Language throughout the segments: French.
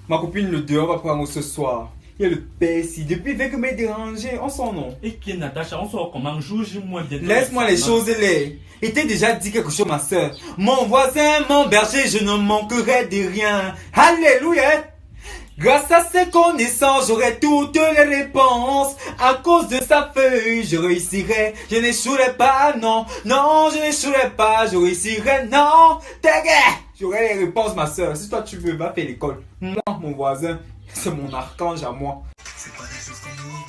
Ma copine le dehors va prendre ce soir. Il y a le père ici. Depuis il veut que me déranger. On s'en nom. Et qui Natacha, on sort comment? Joue-moi bien. Laisse-moi les choses les. Il t'a déjà dit quelque chose, ma soeur. Mon voisin, mon berger, je ne manquerai de rien. Alléluia. Grâce à ses connaissances, j'aurai toutes les réponses. À cause de sa feuille, je réussirai. Je n'échouerai pas, non. Non, je n'échouerai pas. Je réussirai, non. T'inquiète. J'aurai les réponses, ma soeur. Si toi tu veux, va faire l'école. Moi, mon voisin, c'est mon archange à moi. C'est pas des choses comme nous.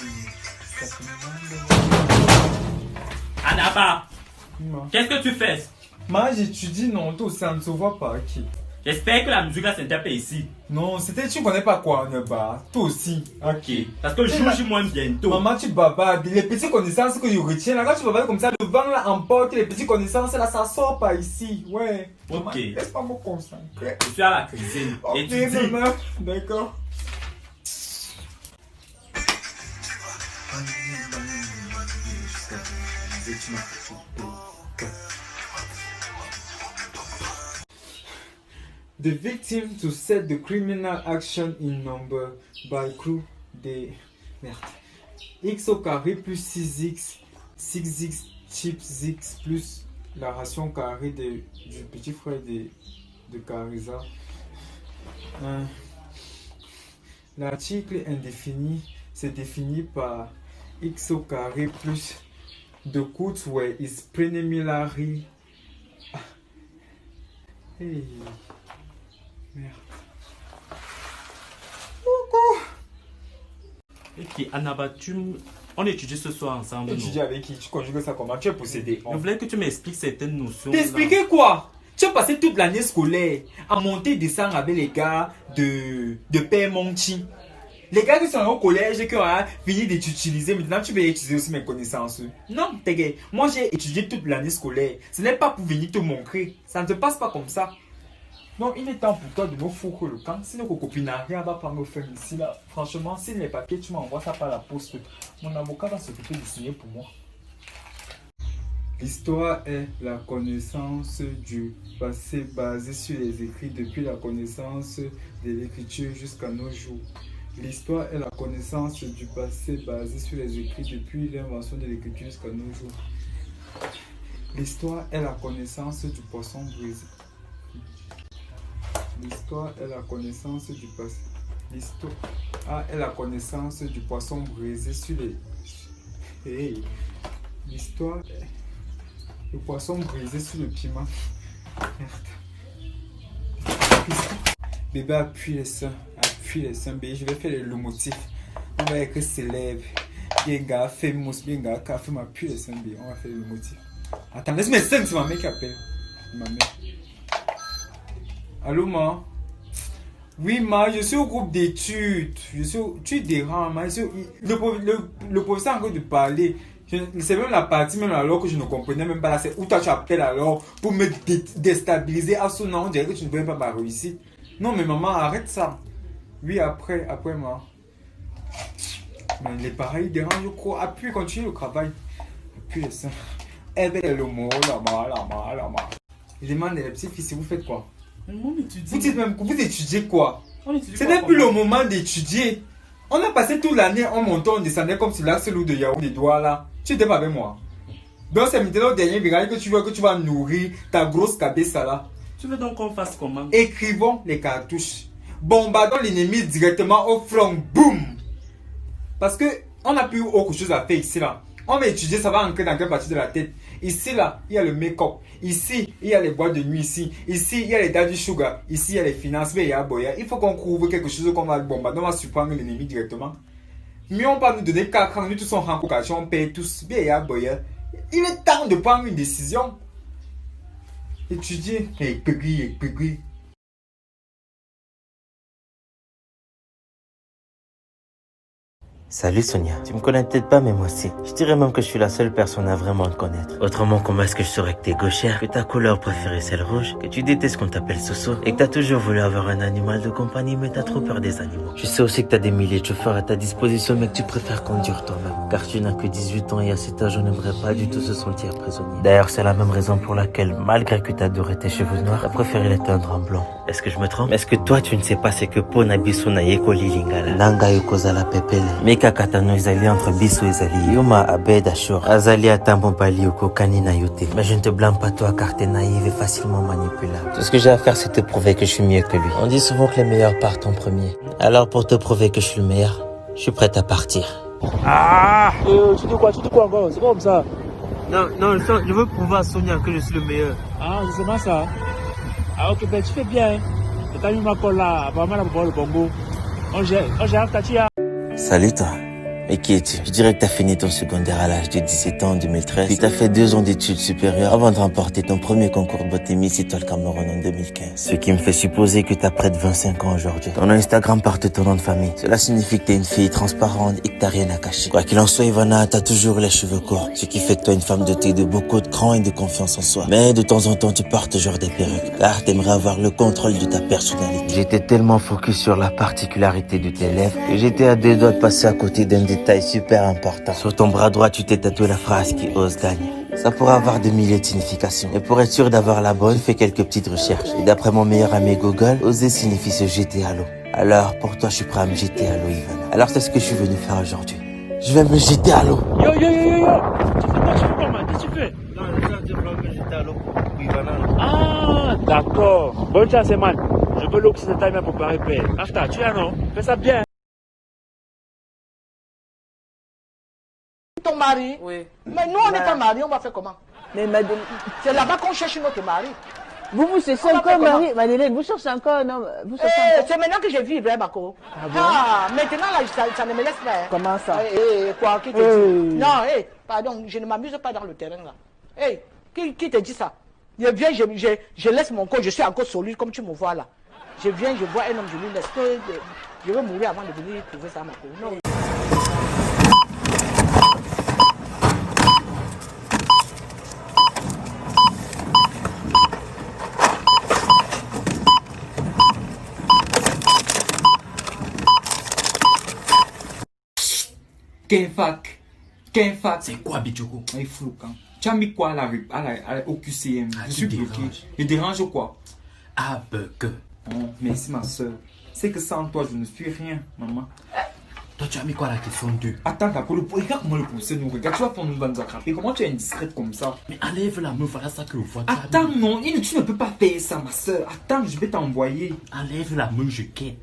Annaba, qu'est-ce que tu fais? Moi, j'étudie, non. Toi, ça ne se voit pas, qui? J'espère que la musique là s'interpelle ici. Non, c'était, tu connais pas quoi, Annaba. Toi aussi. Ok. Parce que joue-moi bientôt. Maman, tu bavardes. Les petites connaissances que je retiens là, quand tu bavardes comme ça, le vent là emporte les petites connaissances là, ça sort pas ici. Ouais. Ok. Maman, laisse-moi me concentrer. Je suis à la cuisine. Ok, Et tu dis. maman. D'accord. The victim to set the criminal action in number by crew de x au carré plus 6x, 6x chips x plus la ration carrée du petit frère de Carissa. L'article indéfini se définit par x au carré plus the quote where is preliminary. Hey. Merde. Coucou. Et qui Annaba, on étudie ce soir ensemble. Étudier avec qui? Tu conjugues ça comment? Tu es possédé. Je voulais que tu m'expliques certaines notions. T'expliquer quoi? Tu as passé toute l'année scolaire à monter et descendre avec les gars de Père Monti. Les gars qui sont au collège et qui ont fini de t'utiliser, maintenant tu veux utiliser aussi mes connaissances. Non, t'es gay. Moi j'ai étudié toute l'année scolaire. Ce n'est pas pour venir te montrer. Ça ne se passe pas comme ça. Donc il est temps pour toi de me foutre le camp. Si nos copines n'ont rien va pas me faire ici là. Franchement, si les papiers tu m'envoies ça par la poste, mon avocat va s'occuper de signer pour moi. L'histoire est la connaissance du passé basée sur les écrits depuis la connaissance de l'écriture jusqu'à nos jours. L'histoire est la connaissance du passé basée sur les écrits depuis l'invention de l'écriture jusqu'à nos jours. L'histoire est la connaissance du poisson brisé. L'histoire est la connaissance du passé. L'histoire est la connaissance du poisson brisé sur les... Hey. L'histoire est... Le poisson brisé sur le piment. Merde. Bébé, appuie les seins. Appuie les seins, bébé. Je vais faire le motif. On va écrire ses lèvres. Bien gars, fait mousse. Bien gars, café, m'appuie les seins, bébé. On va faire le motif. Attends, laisse-moi 5, c'est ma mère qui appelle. Ma mère. Allô, ma? Oui, ma, je suis au groupe d'études. Tu déranges, ma. Le professeur est en train de parler. C'est même la partie, même alors que je ne comprenais même pas là. C'est où toi tu appelles alors pour me déstabiliser. À ce nom, on dirait que tu ne veux pas ma réussite. Non, mais maman, arrête ça. Oui, après, moi. Mais les pareils dérangent, je crois. Appuie, continue le travail. Appuie les seins. Eh ben, le mot, là-bas. Il demande les petites filles, si vous faites quoi? Vous étudiez quoi? Ce n'est plus le moment d'étudier. On a passé toute l'année en montant, on descendait comme sur l'axe loup de Yahoo des doigts là. Tu n'étais pas avec moi. Donc c'est maintenant le dernier virage que tu vas nourrir ta grosse cabesse là. Tu veux donc qu'on fasse comment? Écrivons les cartouches. Bombardons l'ennemi directement au front. Boum! Parce que on n'a plus autre chose à faire ici là. On va étudier, ça va ancrer dans quelle partie de la tête. Ici là, il y a le make-up. Ici, il y a les boîtes de nuit ici. Ici, il y a les daddy sugar. Ici, il y a les finances. Mais il y a boya. Il faut qu'on couvre quelque chose qu'on va bombarder. On va surprendre l'ennemi directement. Mais on va nous donner 4 ans. Nous tous sommes en occasion. On paye tous. Mais il y a boya. Il est temps de prendre une décision. Étudier. Et pégui. Salut Sonia, tu me connais peut-être pas mais moi aussi. Je dirais même que je suis la seule personne à vraiment te connaître. Autrement, comment est-ce que je saurais que t'es gauchère, que ta couleur préférée c'est le rouge, que tu détestes qu'on t'appelle Soso et que t'as toujours voulu avoir un animal de compagnie mais t'as trop peur des animaux. Je sais aussi que t'as des milliers de chauffeurs à ta disposition mais que tu préfères conduire toi-même. Car tu n'as que 18 ans et à cet âge on n'aimerait pas du tout se sentir prisonnier. D'ailleurs c'est la même raison pour laquelle, malgré que t'adorais tes cheveux noirs, t'as préféré les teindre en blanc. Est-ce que je me trompe? Est-ce que toi tu ne sais pas ce que Pona biso na yekoli lingala? Nanga yokozala pepele. Meka katano ezali entre biso ezali. Yuma abed ashur. Azali atambo bali okokani na yote. Mais je ne te blâme pas toi car t'es naïve et facilement manipulable. Tout ce que j'ai à faire c'est te prouver que je suis mieux que lui. On dit souvent que les meilleurs partent en premier. Alors pour te prouver que je suis le meilleur, je suis prêt à partir. Ah tu dis quoi encore? C'est pas comme ça. Non, je veux prouver à Sonia que je suis le meilleur. Ah, c'est seulement ça. Ah ok, ben tu fais bien. Et t'as mis ma colle là, apparemment là pour le bongo. On gère Katia. Salut toi. Mais qui es-tu? Je dirais que t'as fini ton secondaire à l'âge de 17 ans en 2013. Puis t'as fait 2 ans d'études supérieures avant de remporter ton premier concours de beauté Miss Étoile Cameroun en 2015. Ce qui me fait supposer que t'as près de 25 ans aujourd'hui. Ton Instagram porte ton nom de famille. Cela signifie que t'es une fille transparente et que t'as rien à cacher. Quoi qu'il en soit, Ivana, t'as toujours les cheveux courts. Ce qui fait de toi une femme dotée de beaucoup de cran et de confiance en soi. Mais de temps en temps, tu portes toujours des perruques. Car t'aimerais avoir le contrôle de ta personnalité. J'étais tellement focus sur la particularité de tes lèvres que j'étais à 2 doigts de passer à côté d'un détail super important. Sur ton bras droit, tu t'es tatoué la phrase qui ose gagne. Ça pourrait avoir de milliers de significations. Et pour être sûr d'avoir la bonne, fais quelques petites recherches. Et d'après mon meilleur ami Google, oser signifie se jeter à l'eau. Alors, pour toi, je suis prêt à me jeter à l'eau, Ivana. Alors, c'est ce que je suis venu faire aujourd'hui. Je vais me jeter à l'eau. Yo. Tu fais quoi, man? Qu'est-ce que tu fais? Non, je vais me jeter à l'eau. Ivana. Ah, d'accord. Bonne chance, man. Je veux l'eau que c'est time pour préparer paix. Acheta, tu as non? Fais ça bien. Ton mari? Oui. Mais nous, on n'est pas mariés, on va faire comment? Mais Madeleine, C'est là-bas qu'on cherche notre mari. vous cherchez On va faire encore, comment? Marie. Madeleine, vous cherchez encore, non? Vous cherchez encore. C'est maintenant que je vis, Ibrahim Bako. bon? Maintenant, là, ça ne me laisse pas. Hein. Comment ça? Quoi, qui te dit? Non, pardon, je ne m'amuse pas dans le terrain, là. Qui te dit ça? Je viens, je laisse mon corps, je suis encore solide comme tu me vois, là. Je viens, je vois un homme, je lui laisse. Je veux mourir avant de venir trouver ça, Mako. Non. Kenfak. C'est quoi, Bidjoko? Il est flou quand. Tu as mis quoi au QCM? Ah, Je suis tu bloqué. déranges. Je dérange quoi? Ah, que. Oh, merci ma soeur. C'est que sans toi, je ne suis rien, maman. Toi, tu as mis quoi à la question 2? Attends, regarde comment le procès nous regarde. Tu vas prendre une bande attrapée. Comment tu es indiscrète comme ça? Mais enlève la main, voilà ça que je vois. Attends, non, tu ne peux pas faire ça, ma soeur. Attends, je vais t'envoyer. Enlève la main, je quitte.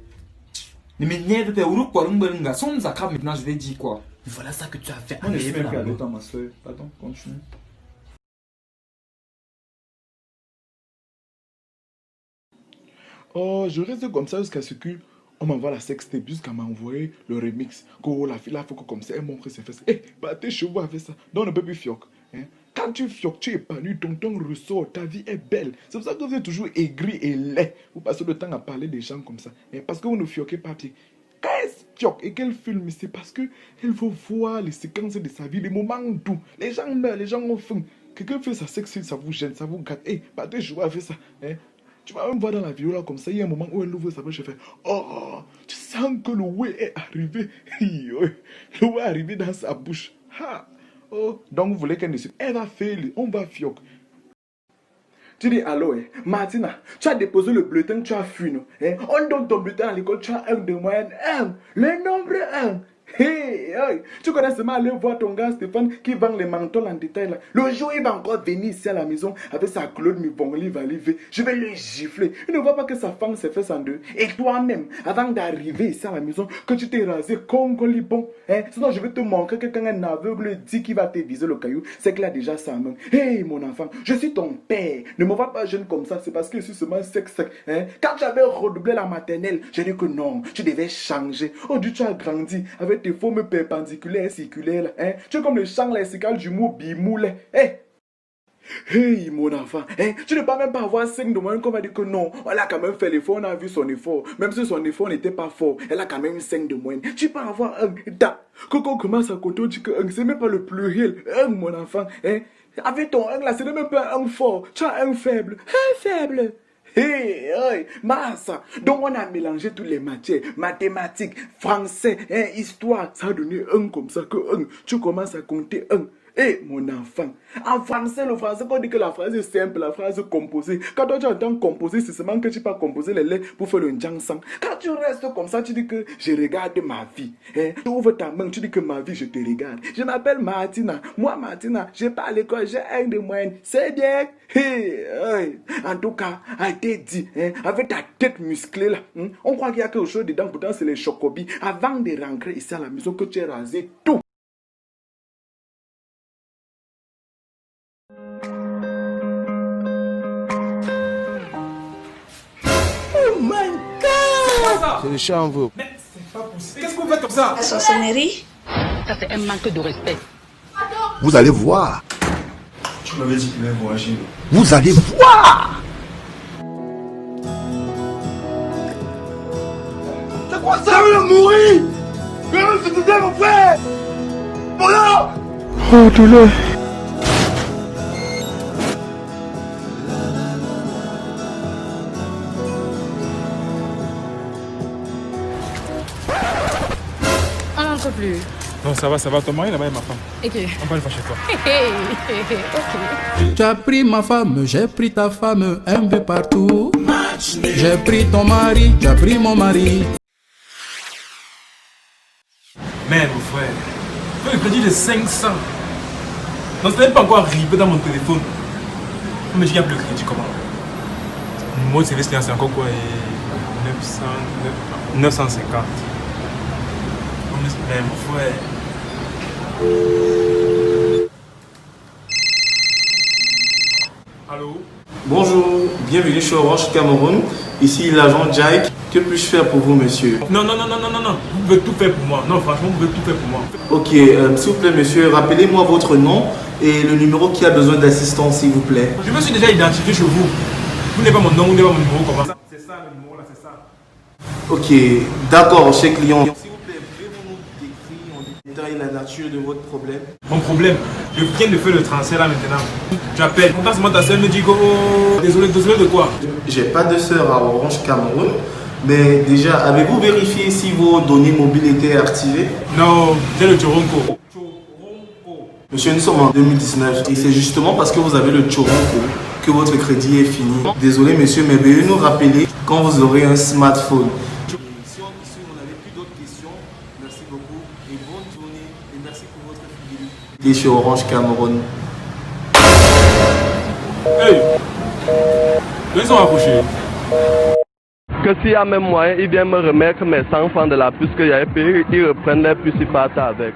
Ne m'énerve pas. Ou quoi, si on nous attrape maintenant, je vais dire quoi? Voilà ça que tu as fait. Moi, je suis Enlève même plus la à main. l'état, ma soeur. Pardon, continue. Oh, je reste comme ça jusqu'à ce qu'on m'envoie la sextape, jusqu'à m'envoyer le remix. Que la fille là, faut que comme ça, elle montre ses fesses. Bah tes chevaux avec ça. Donc on ne peut plus fioc. Hein? Quand tu fioc, tu es épanoui, ton temps ressort, ta vie est belle. C'est pour ça que vous êtes toujours aigri et laid. Vous passez le temps à parler des gens comme ça. Hein? Parce que vous ne fioquez pas pied. Quand elle fioque et qu'elle filme, c'est parce qu'elle veut voir les séquences de sa vie, les moments doux. Les gens meurent, les gens ont faim. Quelqu'un fait sa sexe, ça vous gêne, ça vous gâte. Bah tes chevaux avec ça. Hein? Tu vas même voir dans la vidéo là comme ça, il y a un moment où elle ouvre sa bouche et fait oh, tu sens que le ouais est arrivé. Le ouais est arrivé dans sa bouche. Ha. Oh, donc vous voulez qu'elle ne se... Elle va faire, on va fioc. Tu dis allô, Martina, tu as déposé le bulletin, tu as fui, non? On donne ton bulletin à l'école, tu as 1 de moyenne, 1. Le nombre 1. Hey, tu connais seulement aller voir ton gars Stéphane qui vend les manteaux en détail là. Le jour il va encore venir ici à la maison avec sa Claude Mibongli va arriver. Je vais lui gifler. Il ne voit pas que sa femme s'est fait en deux. Et toi-même, avant d'arriver ici à la maison, que tu t'es rasé Congoli bon. Sinon je vais te montrer que quand un aveugle dit qu'il va te viser le caillou, c'est qu'il a déjà sa main. Hey mon enfant, je suis ton père. Ne me vois pas jeune comme ça, c'est parce que je suis seulement sec. Quand j'avais redoublé la maternelle, j'ai dit que non, tu devais changer. Oh Dieu, tu as grandi avec tes formes perpendiculaires et circulaires. Tu es comme le champ lexical du mot bimoule. Hey mon enfant, tu ne peux même pas avoir 5 de moyenne qu'on va dire que non. Elle a quand même fait l'effort, on a vu son effort. Même si son effort n'était pas fort, elle a quand même 5 de moyenne. Tu peux avoir un da. Quand on commence à compter, on dit que c'est même pas le pluriel. Mon enfant, avec ton 1 là, c'est même pas un fort. Tu as un faible. Un faible. Hey, massa. Donc on a mélangé toutes les matières, mathématiques, français, histoire. Ça a donné 1 comme ça que 1. Tu commences à compter 1. Eh, mon enfant, en français, le français, quand on dit que la phrase est simple, la phrase composée. Quand toi, tu entends composer, c'est seulement que tu peux composer les lettres pour faire le njangsang. Quand tu restes comme ça, tu dis que je regarde ma vie. Tu ouvres ta main, tu dis que ma vie, je te regarde. Je m'appelle Martina. Moi, Martina, je pas à l'école, j'ai un de moyenne. C'est bien. En tout cas, a été dit, avec ta tête musclée là, on croit qu'il y a quelque chose dedans, pourtant c'est les chocobis. Avant de rentrer ici à la maison, que tu aies rasé tout. Oh my God! C'est le chat en vous. Mais c'est pas possible. Qu'est-ce que vous faites comme ça? La sorcellerie. Ça, c'est un manque de respect. Vous allez voir. Tu m'avais dit qu'il allait voyager. Vous allez voir. C'est quoi ça? Il va mourir. C'est mon frère. Voilà. Oh, douleur. On n'entre plus. Non, ça va. Ton mari là-bas est ma femme. Ok. On va le faire chez toi. Ok. Tu as pris ma femme, j'ai pris ta femme un peu partout. J'ai pris ton mari, tu as pris mon mari. Mais mon frère, faut le crédit de 500. Non, ce n'est pas encore arrivé dans mon téléphone. Mais j'ai appelé le crédit comment? Le numéro de service c'est encore quoi? 950. Mais mon frère. Allô? Bonjour, bienvenue chez Orange Cameroun. Ici l'agent Jack. Que puis-je faire pour vous, monsieur? Non. Vous pouvez tout faire pour moi. Non, franchement, vous pouvez tout faire pour moi. Ok, s'il vous plaît, monsieur, rappelez-moi votre nom et le numéro qui a besoin d'assistance, s'il vous plaît. Je me suis déjà identifié chez vous. Vous n'avez pas mon nom, vous n'avez pas mon numéro, comment ça? C'est ça le numéro là, c'est ça. Ok, d'accord, cher client. S'il vous plaît, pouvez-vous nous décrire en détail la nature de votre problème? Mon problème, je viens de faire le transfert là maintenant. Tu appelles, passe moi ta soeur me dit que oh, désolé de quoi? J'ai pas de sœur à Orange Cameroun, mais déjà, avez-vous vérifié si vos données mobiles étaient activées? Non, j'ai le Choronko. Monsieur, nous sommes en 2019 et c'est justement parce que vous avez le Choronko que votre crédit est fini. Désolé monsieur, mais veuillez nous rappeler quand vous aurez un smartphone. Si vous n'avez plus d'autres questions, merci beaucoup et bonne journée et merci pour votre fidélité chez Orange Cameroun. Hey, ils sont rapprochés. Que s'il y a même moyen, il vient me remettre mes 100 francs de la puce que j'avais payé, ils reprennent les puces, ils partent avec.